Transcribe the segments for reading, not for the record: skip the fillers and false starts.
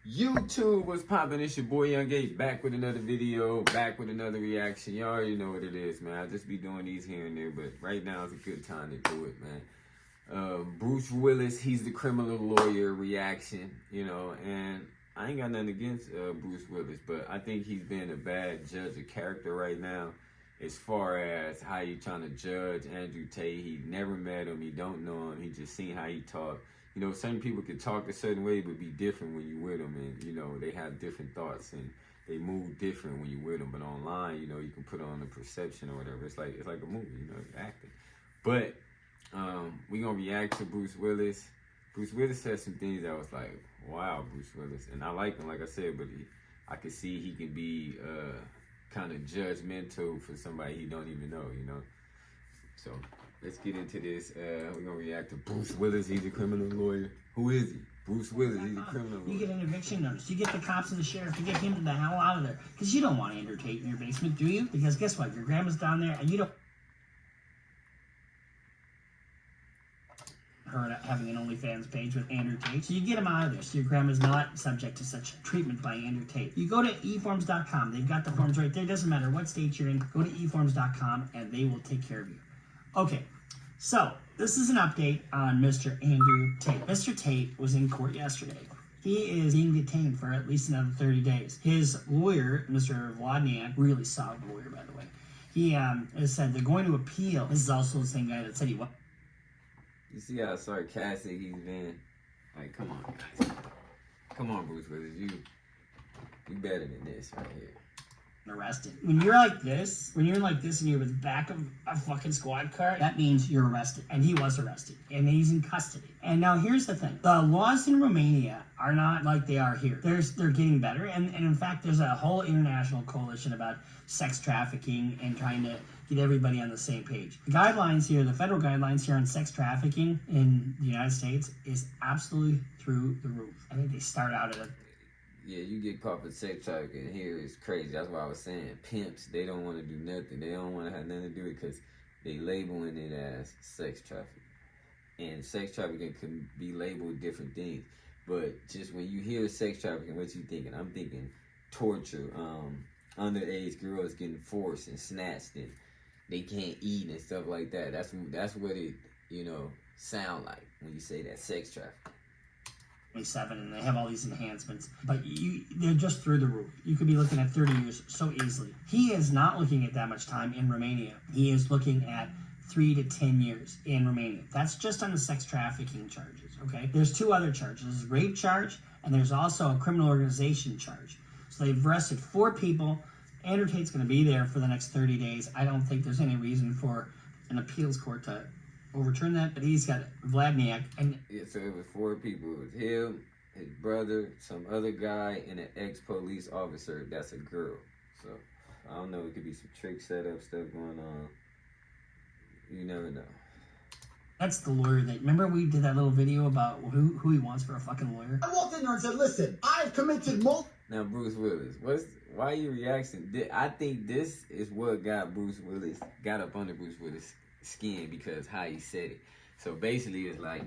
YouTube, what's poppin'? It's your boy Young Gate, back with another video, back with another reaction. You already know what it is, man. I just be doing these here and there, but right now is a good time to do it, man. Bruce Willis, he's the criminal lawyer reaction, you know, and I ain't got nothing against Bruce Willis, but I think he's been a bad judge of character right now as far as how you trying to judge Andrew Tate. He never met him, he don't know him, he just seen how he talk. You know, some people can talk a certain way, but be different when you with them, and you know they have different thoughts and they move different when you with them. But online, you know, you can put on a perception or whatever. It's like a movie, you know, acting. But we gonna react to Bruce Willis. Bruce Willis said some things that was like, wow, Bruce Willis, and I like him, like I said, but I could see he can be kind of judgmental for somebody he don't even know, you know. So let's get into this. We're going to react to Bruce Willis. He's a criminal lawyer. Who is he? Bruce Willis. He's a criminal lawyer. You get an eviction notice. You get the cops and the sheriff to get him the hell out of there. Because you don't want Andrew Tate in your basement, do you? Because guess what? Your grandma's down there and you don't... her having an OnlyFans page with Andrew Tate. So you get him out of there so your grandma's not subject to such treatment by Andrew Tate. You go to eforms.com. They've got the forms right there. Doesn't matter what state you're in. Go to eforms.com and they will take care of you. Okay, so this is an update on Mr. Andrew Tate. Mr. Tate was in court yesterday. He is being detained for at least another 30 days. His lawyer, Mr. Wozniak, really solid lawyer, by the way, he has said they're going to appeal. This is also the same guy that said he was. You see how sarcastic he's been? Like, come on, guys. Come on, Bruce Willis. You better than this right here. Arrested. When you're like this and you're with the back of a fucking squad car, that means you're arrested. And he was arrested. And he's in custody. And now here's the thing. The laws in Romania are not like they are here. They're getting better. And in fact, there's a whole international coalition about sex trafficking and trying to get everybody on the same page. The guidelines here, the federal guidelines here on sex trafficking in the United States is absolutely through the roof. I think they start out at yeah, you get caught for sex trafficking here is crazy. That's why I was saying pimps, they don't want to do nothing. They don't want to have nothing to do with it because they labeling it as sex trafficking. And sex trafficking can be labeled different things. But just when you hear sex trafficking, what you thinking? I'm thinking torture, underage girls getting forced and snatched and they can't eat and stuff like that. That's what it, you know, sound like when you say that, sex trafficking. 27 and they have all these enhancements, but they're just through the roof. You could be looking at 30 years so easily. He is not looking at that much time in Romania. He is looking at 3 to 10 years in Romania. That's just on the sex trafficking charges, okay? There's 2 other charges. There's a rape charge and there's also a criminal organization charge. So they've arrested 4 people. Andrew Tate's going to be there for the next 30 days. I don't think there's any reason for an appeals court to overturn that, but he's got Wozniak and yeah, so it was 4 people. It was him, his brother, some other guy, and an ex-police officer. That's a girl. So I don't know. It could be some trick setup stuff going on. You never know. That's the lawyer that. Remember we did that little video about who he wants for a fucking lawyer. I walked in there and said, "Listen, I've committed multiple." Now Bruce Willis, why are you reacting? I think this is what got up under Bruce Willis' skin because how he said it. So basically it's like,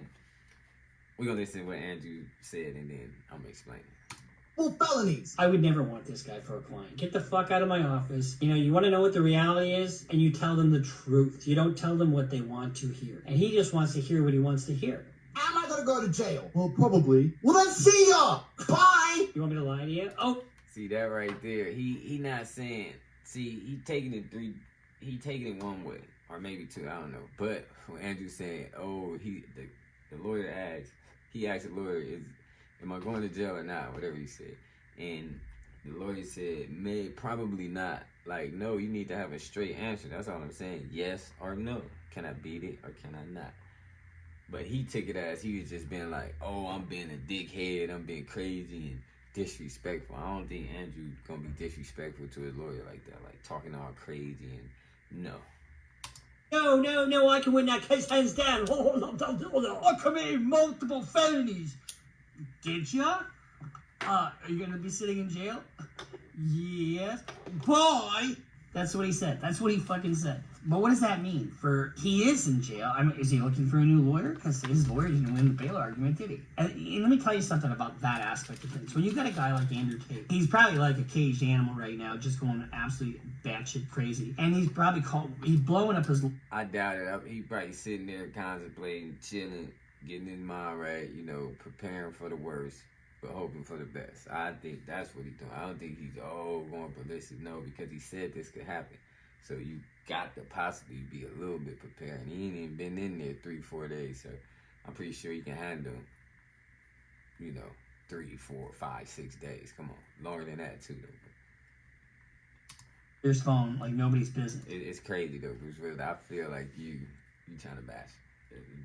we're gonna listen to what Andrew said and then I'm gonna explain it. Well, felonies. I would never want this guy for a client. Get the fuck out of my office. You know, you want to know what the reality is and you tell them the truth. You don't tell them what they want to hear. And he just wants to hear what he wants to hear. Am I gonna go to jail? Well, probably. Well, then see ya. Bye. You want me to lie to you? Oh. See that right there. He not saying, see, he taking it one way. Or maybe 2, I don't know. But when Andrew's saying, oh, the lawyer asked, he asked the lawyer, am I going to jail or not? Whatever he said. And the lawyer said, probably not. Like, no, you need to have a straight answer. That's all I'm saying. Yes or no. Can I beat it or can I not? But he took it as he was just being like, oh, I'm being a dickhead. I'm being crazy and disrespectful. I don't think Andrew's going to be disrespectful to his lawyer like that. Like, talking all crazy and no. No, I can win that case hands down. I committed multiple felonies. Did ya? Are you gonna be sitting in jail? Yes. Boy, That's what he said. That's what he fucking said. But what does that mean? He is in jail. I mean, is he looking for a new lawyer? Because his lawyer didn't win the bail argument, did he? And let me tell you something about that aspect of things. When you got a guy like Andrew Tate, he's probably like a caged animal right now, just going absolutely batshit crazy. And he's probably he's blowing up his... I doubt it. He probably sitting there contemplating, chilling, getting his mind right, you know, preparing for the worst, but hoping for the best. I think that's what he's doing. I don't think he's, going ballistic. No, because he said this could happen. So you got to possibly be a little bit prepared. And he ain't even been in there 3-4 days, so I'm pretty sure he can handle, 3, 4, 5, 6 days. Come on, longer than that too, though. His phone like nobody's business. It's crazy though, Bruce Willis. I feel like you trying to bash.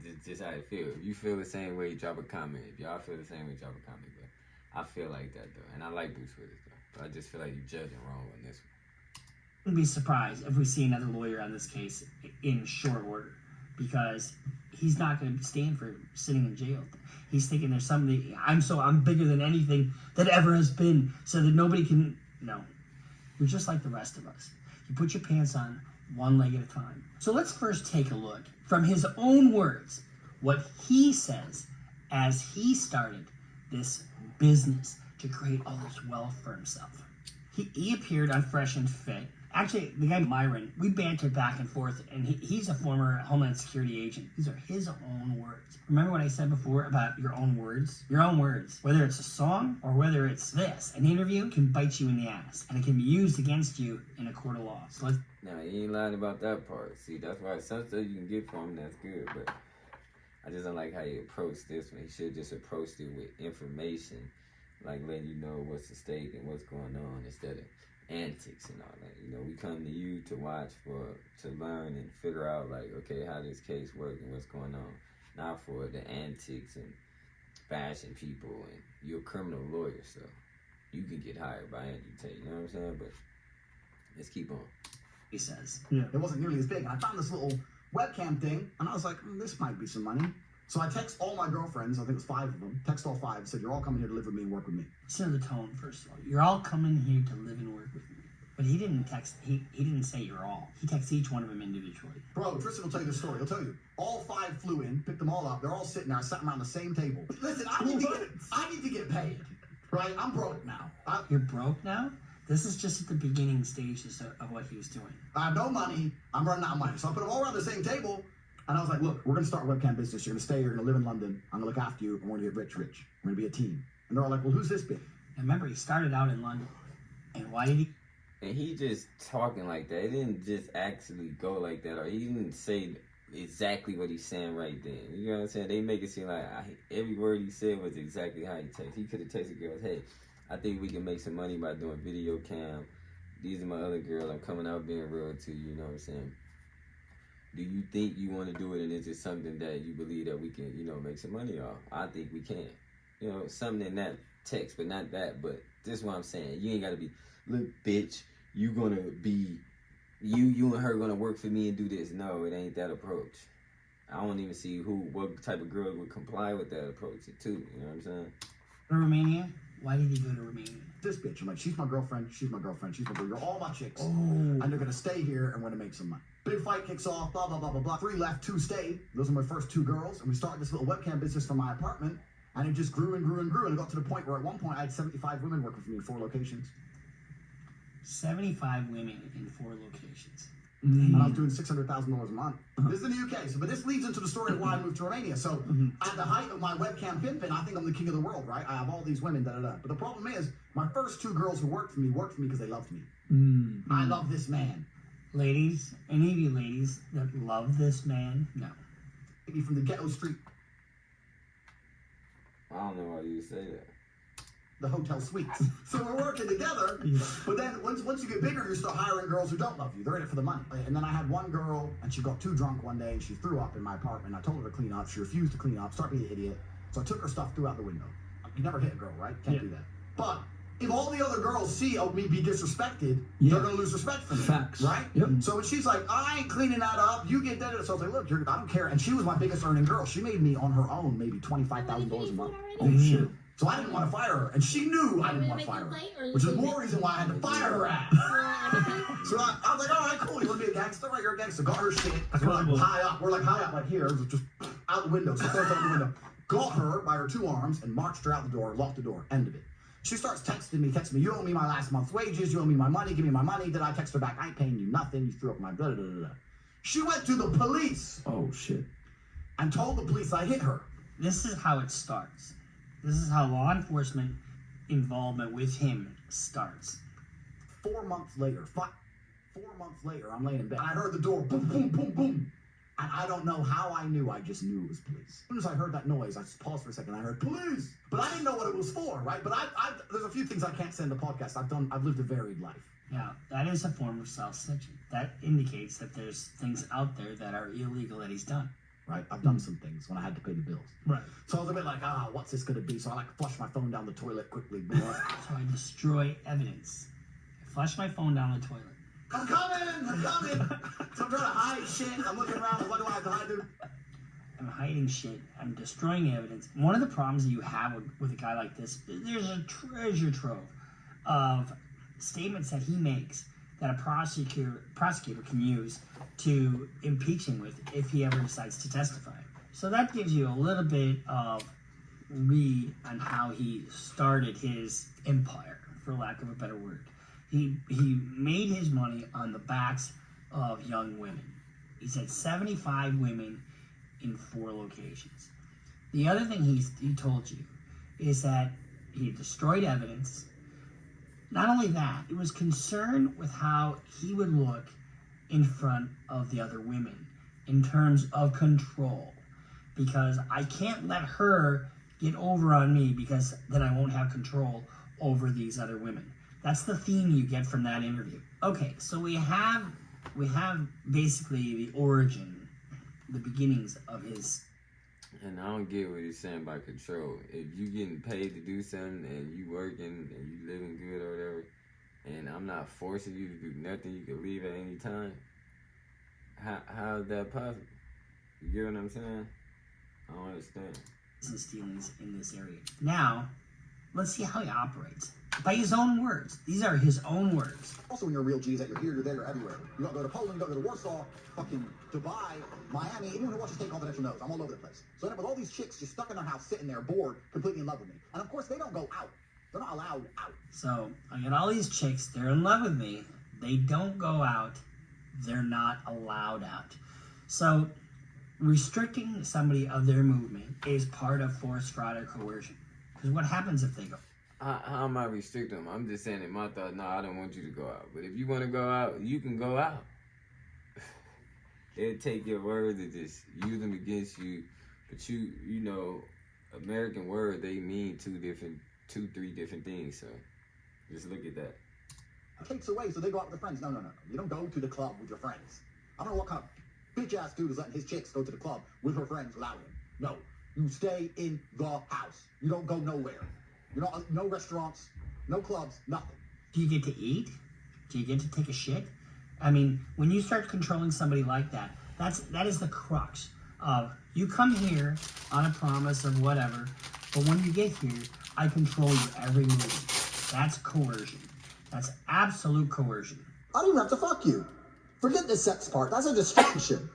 It's just how it feel. If you feel the same way, drop a comment. If y'all feel the same way, drop a comment. But I feel like that though, and I like Bruce Willis though. But I just feel like you're judging wrong on this one. Wouldn't be surprised if we see another lawyer on this case in short order, because he's not going to stand for sitting in jail. He's thinking there's something. I'm bigger than anything that ever has been, so that nobody can. No, you're just like the rest of us. You put your pants on one leg at a time. So let's first take a look from his own words what he says as he started this business to create all this wealth for himself. He appeared on Fresh and Fit. Actually, the guy Myron, we bantered back and forth, and he's a former Homeland Security agent. These are his own words. Remember what I said before about your own words? Your own words. Whether it's a song or whether it's this, an interview can bite you in the ass, and it can be used against you in a court of law. So let's... Now, you ain't lying about that part. See, that's why some stuff you can get from him, that's good, but I just don't like how he approached this one. He should have just approached it with information, like letting you know what's at stake and what's going on instead of antics and all that. We come to you to watch, to learn and figure out, like, okay, how this case works and what's going on. Not for the antics and bashing people. And you're a criminal lawyer, so you can get hired by Andrew Tate. You know what I'm saying? But let's keep on. He says. Yeah. It wasn't nearly as big. I found this little webcam thing, and I was like, this might be some money. So I text all my girlfriends, I think it was 5 of them, text all 5, said, you're all coming here to live with me and work with me. Listen to the tone, first of all. You're all coming here to live and work with me. But he didn't text, he didn't say you're all. He texted each one of them individually. Bro, Tristan will tell you the story. He'll tell you. All 5 flew in, picked them all up. They're all sitting there. I sat them around the same table. Listen, I need to get paid. Right? I'm broke now. You're broke now? This is just at the beginning stages of what he was doing. I have no money. I'm running out of money. So I put them all around the same table. And I was like, look, we're going to start a webcam business. You're going to stay here. You're going to live in London. I'm going to look after you. And we're going to get rich. We're going to be a team. And they're all like, well, who's this bitch? And remember, he started out in London. And why did he? And he just talking like that. It didn't just actually go like that. Or he didn't say exactly what he's saying right then. You know what I'm saying? They make it seem like every word he said was exactly how he texted. He could have texted girls, hey, I think we can make some money by doing video cam. These are my other girls. I'm coming out being real to you. You know what I'm saying? Do you think you want to do it, and is it something that you believe that we can, make some money off? I think we can. Something in that text, but not that. But this is what I'm saying. You ain't got to be, look, bitch, you going to be, you and her going to work for me and do this. No, it ain't that approach. I don't even see what type of girl would comply with that approach, too. You know what I'm saying? Romania? Why did he go to Romania? This bitch. I'm like, she's my girlfriend. She's my girlfriend. She's my girl. You're all my chicks. Oh. And they're going to stay here and we're going to make some money. Big fight kicks off, blah, blah, blah, blah, blah. 3 left, 2 stayed. Those are my first 2 girls. And we started this little webcam business from my apartment. And it just grew and grew and grew. And it got to the point where at one point I had 75 women working for me in 4 locations. 75 women in 4 locations. And I was doing $600,000 a month. This is in the UK. But this leads into the story of why I moved to Romania. So at the height of my webcam pimping, I think I'm the king of the world, right? I have all these women, da-da-da. But the problem is, my first 2 girls who worked for me because they loved me. I love this man. Ladies, any of you ladies that love this man, no. Maybe from the ghetto street. I don't know why you say that. The hotel suites. So we're working together, but then once you get bigger, you start hiring girls who don't love you. They're in it for the money. And then I had one girl, and she got too drunk one day, and she threw up in my apartment. I told her to clean up. She refused to clean up, started being an idiot. So I took her stuff, threw out the window. You never hit a girl, right? Can't do that. But if all the other girls see me be disrespected, they're going to lose respect for me. Facts. Right? Yep. So when she's like, I ain't cleaning that up, you get that. So I was like, look, I don't care. And she was my biggest earning girl. She made me on her own maybe $25,000 a month. Oh, shit. So I didn't want to fire her, and she knew I didn't want to fire her, which is more reason why I had to fire her ass. So I was like, all right, cool. You want to be a gangster? Right, you're a gangster. Got her shit. We're like high up. We're like high up, like here. It was just out the window. So out the window. Got her by her 2 arms and marched her out the door, locked the door, end of it. She starts texting me, you owe me my last month's wages, you owe me my money, give me my money. Then I text her back, I ain't paying you nothing, you threw up my blah, blah, blah, blah. She went to the police. Oh, shit. And told the police I hit her. This is how it starts. This is how law enforcement involvement with him starts. 4 months later, 4 months later, I'm laying in bed. I heard the door, boom, boom, boom, boom. And I don't know how I knew, I just knew it was police. As soon as I heard that noise, I just paused for a second, I heard police! But I didn't know what it was for, right? But there's a few things I can't say in the podcast. I've lived a varied life. Yeah, that is a form of self-stitching. That indicates that there's things out there that are illegal that he's done. Right? I've done some things when I had to pay the bills. Right. So I was a bit like, what's this gonna be? So I like flush my phone down the toilet quickly. So I destroy evidence. I flush my phone down the toilet. I'm coming! So I'm trying to hide shit. I'm looking around. What do I have to hide, dude? I'm hiding shit. I'm destroying evidence. One of the problems that you have with a guy like this, there's a treasure trove of statements that he makes that a prosecutor can use to impeach him with if he ever decides to testify. So that gives you a little bit of read on how he started his empire, for lack of a better word. He made his money on the backs of young women. He said 75 women in 4 locations. The other thing he told you is that he destroyed evidence. Not only that, he was concerned with how he would look in front of the other women in terms of control. Because I can't let her get over on me because then I won't have control over these other women. That's the theme you get from that interview. Okay, so we have basically the origin, the beginnings of his. And I don't get what he's saying by control. If you getting paid to do something and you working and you living good or whatever, and I'm not forcing you to do nothing, you can leave at any time. How is that possible? You get what I'm saying? I don't understand. Business dealings in this area. Now, let's see how he operates. By his own words. These are his own words. Also, when you're a real G, that you're here, you're there, you're everywhere. You gotta go to Poland, you gotta go to Warsaw, fucking Dubai, Miami. Anyone who watches Tate Confidential knows I'm all over the place. So I end up with all these chicks just stuck in their house, sitting there, bored, completely in love with me. And of course, they don't go out. They're not allowed out. So I got all these chicks. They're in love with me. They don't go out. They're not allowed out. So restricting somebody of their movement is part of force, fraud, or coercion. Because what happens if they go? How am I restricting them? I'm just saying in my thought, no, I don't want you to go out. But if you want to go out, you can go out. They'll take your words and just use them against you. But you know, American words, they mean 3 different things. So just look at that. Takes away, so they go out with their friends. No. You don't go to the club with your friends. I don't know what kind of bitch-ass dude is letting his chicks go to the club with her friends without him. No. You stay in the house. You don't go nowhere. You're not, no restaurants, no clubs, nothing. Do you get to eat? Do you get to take a shit? I mean, when you start controlling somebody like that, that is the crux of you come here on a promise of whatever, but when you get here, I control your every move. That's coercion. That's absolute coercion. I don't even have to fuck you. Forget the sex part. That's a distraction.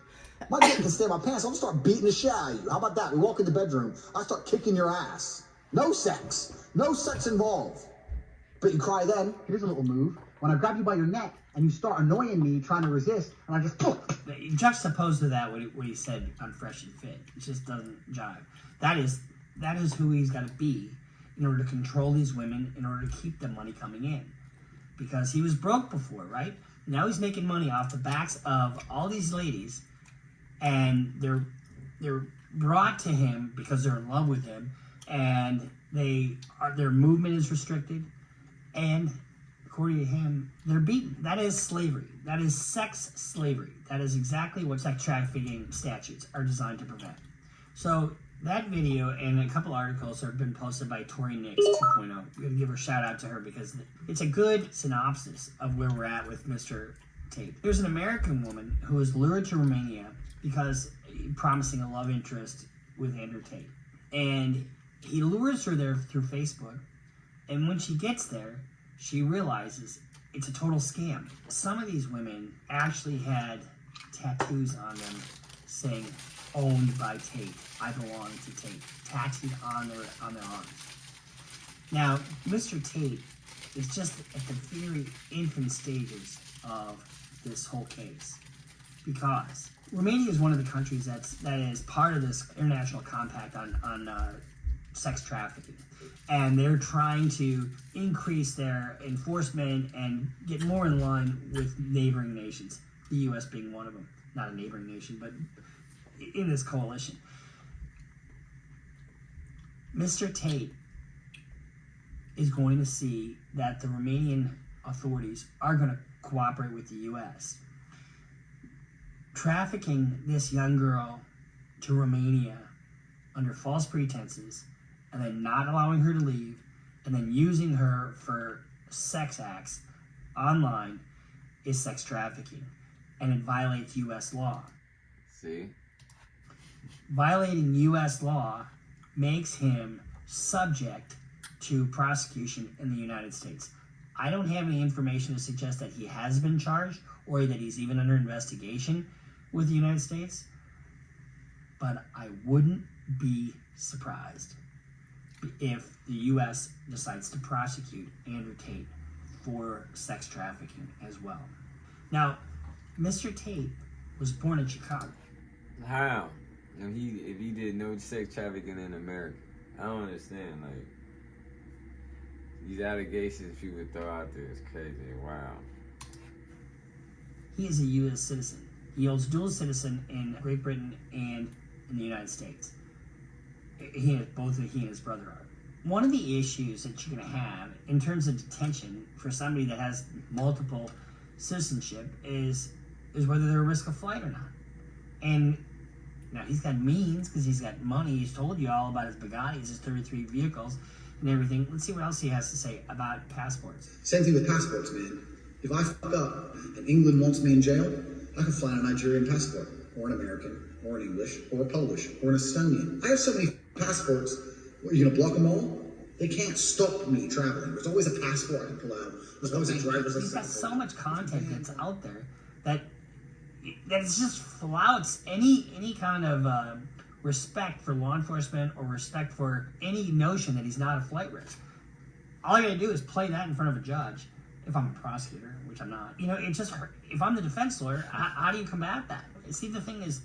My dick can stay in my pants. I'll just start beating the shit out of you. How about that? We walk in the bedroom. I start kicking your ass. No sex. No sex involved. But you cry then. Here's a little move. When I grab you by your neck and you start annoying me, trying to resist, and I just... Juxtaposed to that, what he said on Fresh and Fit, it just doesn't jive. That is who he's got to be in order to control these women, in order to keep the money coming in. Because he was broke before, right? Now he's making money off the backs of all these ladies, and they're brought to him because they're in love with him, and their movement is restricted, and according to him, they're beaten. That is slavery. That is sex slavery. That is exactly what sex trafficking statutes are designed to prevent. So that video and a couple articles have been posted by Tori Nix 2.0. We're going to give her a shout out to her because it's a good synopsis of where we're at with Mr. Tate. There's an American woman who was lured to Romania because promising a love interest with Andrew Tate. And he lures her there through Facebook. And when she gets there, she realizes it's a total scam. Some of these women actually had tattoos on them saying, owned by Tate. I belong to Tate. Tattooed on their arms. Now, Mr. Tate is just at the very infant stages of this whole case, because Romania is one of the countries that is part of this international compact on sex trafficking, and they're trying to increase their enforcement and get more in line with neighboring nations, the U.S. being one of them. Not a neighboring nation, but in this coalition. Mr. Tate is going to see that the Romanian authorities are going to cooperate with the U.S. Trafficking this young girl to Romania under false pretenses, and then not allowing her to leave, and then using her for sex acts online is sex trafficking, and it violates U.S. law. See? Violating U.S. law makes him subject to prosecution in the United States. I don't have any information to suggest that he has been charged or that he's even under investigation with the United States, but I wouldn't be surprised if the U.S. decides to prosecute Andrew Tate for sex trafficking as well. Now, Mr. Tate was born in Chicago. How? If he did no sex trafficking in America, I don't understand. Like, these allegations people throw out there is crazy. Wow. He is a U.S. citizen. He holds dual citizen in Great Britain and in the United States. Both he and his brother are. One of the issues that you're going to have in terms of detention for somebody that has multiple citizenship is whether they're a risk of flight or not. And now he's got means because he's got money. He's told you all about his Bugattis, his 33 vehicles, and everything. Let's see what else he has to say about passports. Same thing with passports, man. If I fuck up and England wants me in jail, I can fly on a Nigerian passport, or an American, or an English, or a Polish, or an Estonian. I have so many passports. What, are you gonna block them all? They can't stop me traveling. There's always a passport I can pull out. There's always a driver's license. He's got so much content that's out there that it just flouts any kind of respect for law enforcement or respect for any notion that he's not a flight risk. All I gotta do is play that in front of a judge, if I'm a prosecutor, which I'm not. You know, it just, if I'm the defense lawyer, how do you combat that? See, the thing is,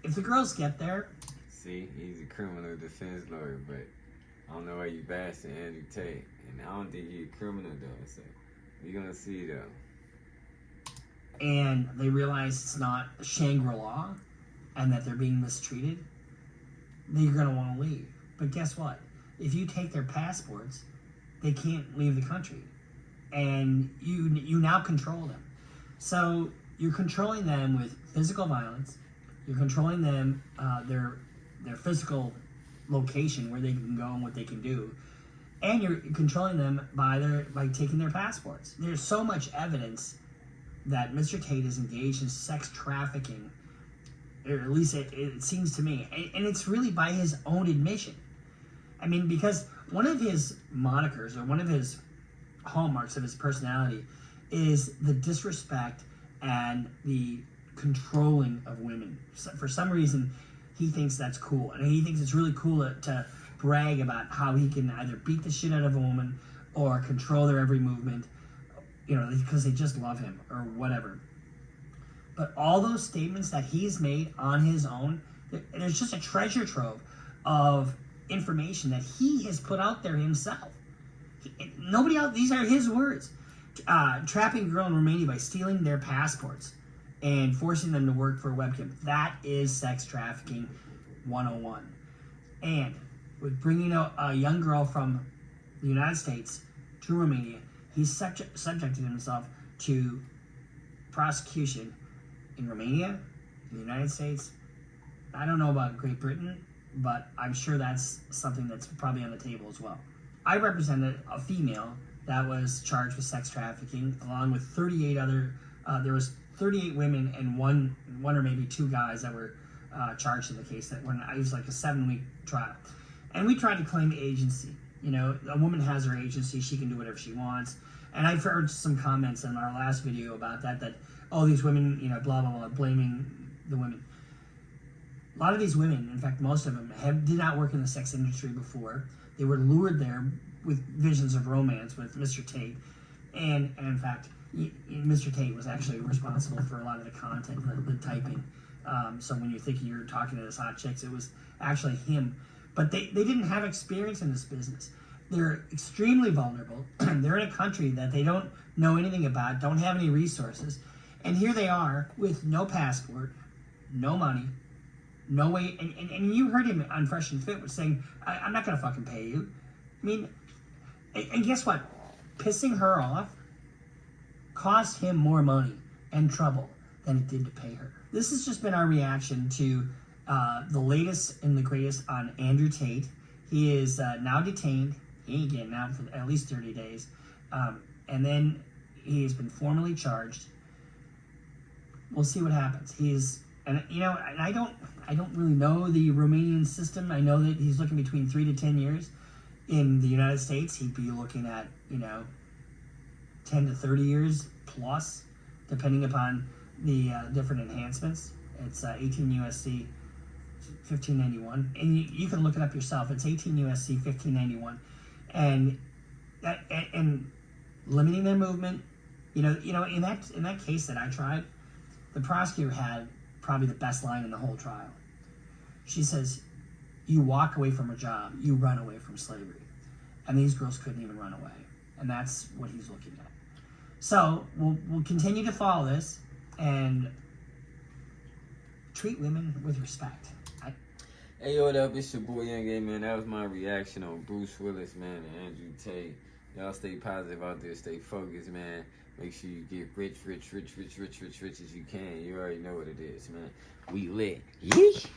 if the girls get there... See, he's a criminal defense lawyer, but I don't know why you bashing Andrew Tate, and I don't think he's a criminal though, so we're gonna see though. And they realize it's not Shangri-La and that they're being mistreated, then you're going to want to leave. But guess what? If you take their passports, they can't leave the country. And you now control them. So you're controlling them with physical violence. You're controlling them, their physical location, where they can go and what they can do. And you're controlling them by taking their passports. There's so much evidence that Mr. Tate is engaged in sex trafficking, or at least it seems to me, and it's really by his own admission. I mean, because one of his monikers, or one of his hallmarks of his personality, is the disrespect and the controlling of women. So for some reason, he thinks that's cool, and he thinks it's really cool to brag about how he can either beat the shit out of a woman or control their every movement, you know, because they just love him or whatever. But all those statements that he's made on his own, there's just a treasure trove of information that he has put out there himself. Nobody else, these are his words. Trapping a girl in Romania by stealing their passports and forcing them to work for a webcam. That is sex trafficking 101. And with bringing a young girl from the United States to Romania, he's subjected himself to prosecution in Romania, in the United States. I don't know about Great Britain, but I'm sure that's something that's probably on the table as well. I represented a female that was charged with sex trafficking, along with 38 other, there was 38 women and one or maybe two guys that were charged in the case. It was like a 7-week trial. And we tried to claim agency. You know, a woman has her agency; she can do whatever she wants. And I've heard some comments in our last video about that oh, these women, you know, blah blah blah, blaming the women. A lot of these women, in fact, most of them, did not work in the sex industry before. They were lured there with visions of romance with Mr. Tate, and in fact, Mr. Tate was actually responsible for a lot of the content, the typing. So when you think you're talking to this hot chicks, it was actually him. But they didn't have experience in this business. They're extremely vulnerable. They're in a country that they don't know anything about, don't have any resources. And here they are with no passport, no money, no way. And you heard him on Fresh and Fit was saying, I'm not going to fucking pay you. I mean, and guess what? Pissing her off cost him more money and trouble than it did to pay her. This has just been our reaction to the latest and the greatest on Andrew Tate. He is now detained. He ain't getting out for at least 30 days. And then he has been formally charged. We'll see what happens. And I don't really know the Romanian system. I know that he's looking between 3 to 10 years. In the United States, he'd be looking at, 10 to 30 years plus, depending upon the different enhancements. It's 18 USC 1591, and you can look it up yourself. It's 18 USC 1591, and limiting their movement. In that case that I tried, the prosecutor had probably the best line in the whole trial. She says, "You walk away from a job, you run away from slavery," and these girls couldn't even run away, and that's what he's looking at. So we'll continue to follow this and treat women with respect. Hey, yo, what up? It's your boy Young A, man. That was my reaction on Bruce Willis, man, and Andrew Tate. Y'all stay positive out there. Stay focused, man. Make sure you get rich as you can. You already know what it is, man. We lit. Yeesh.